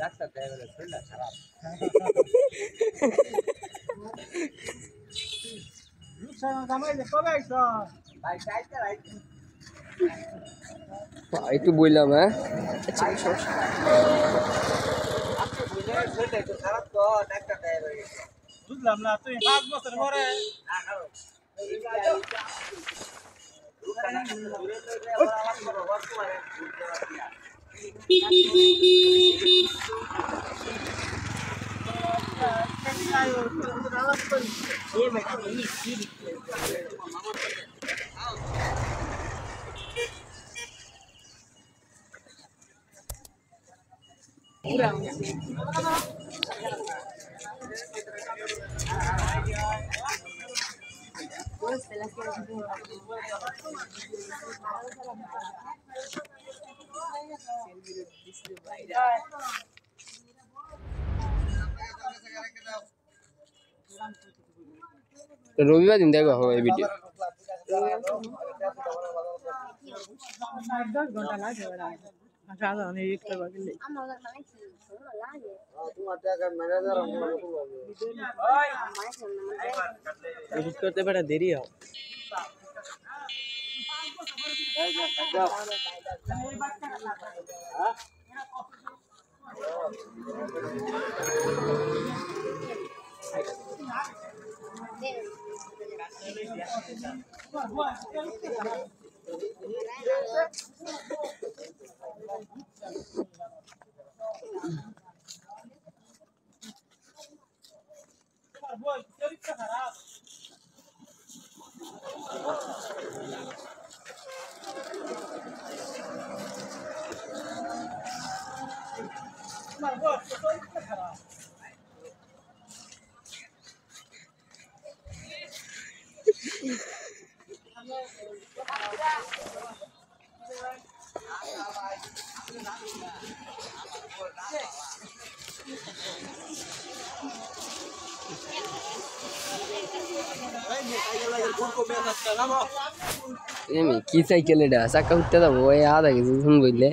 doctor দেখালে শরীরটা খারাপ একটু বললাম হ্যাঁ খারাপ তো ডাক্তার দেখালে বুঝলাম না তুই 5 বছর পরে রবিবার দিন দেখো হবে এই ভিডিও 10 ঘন্টা লাগে ওরা সাধারণ এডিট করবা গেলে তোমার জায়গায় ম্যানেজার এডিট করতে পারে দেরি হয় এমনি কি সাইকেল এটা চাকা উঠতে যাবো ওই আধা কেজি শুন বললে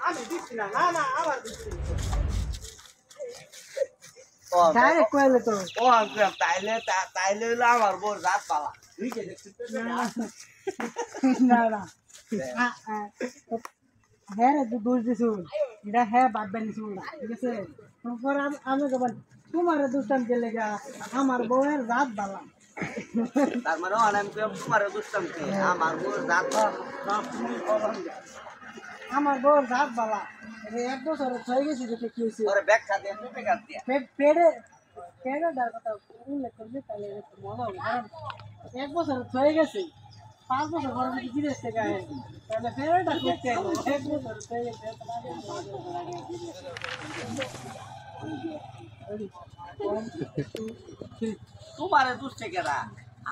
আমি দিচ্ছি না না না আবার দিচ্ছি ও ডাইরেক্ট কইলে তো ও তাইলে তাইলে হলো আমার বউ রাত পালা তুই কে দেখছিস না না হ্যাঁ রে তুই দোষ দিছু এটা হ্যাঁ বাদ বানিছু ঠিক আছে তারপর আমি কেবল তোমার দুষ্টান চলে গা আমার বউয়ের রাত বালা তার মানে অনেক তোমার দুষ্টাম কে আমার বউ রাত আমার বউয়ের রাত বালা এক বছর হয়ে গেছে যেটা কি হয়েছে ওরে ব্যাগ খাতে পেটে কাট দিয়া পেড়ে পেড়ে ডার কথা উল্লেখ করবি তাহলে একটু মজা হবে কারণ এক বছর হয়ে গেছে 5 বছর পরে যদি বিদেশ থেকে আসে তাহলে পেড়েটা করতে হবে এক বছর হয়ে গেছে তোমার দুষ্টে কেরা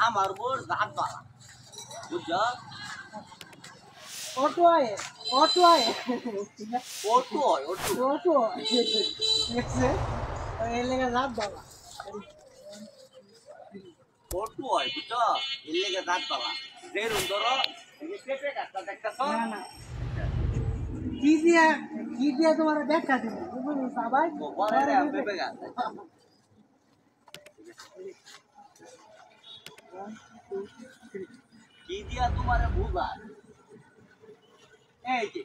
আমার বউ রাত পালা বুঝছো অটো আয়ে ওটু হয় ওটু অটো দেখছে এর লেগে রাত বাবা ওটু হয় বুঝছো এর লেগে রাত পালা যেরুম ধরো এই যে পেটে কাটটা দেখতেছ না না কি দিয়া তোমার ব্যাখ্যা দিবে বুঝলি সবাই বলে রে পেটে কাট কি দিয়া তোমারে বুঝা এই যে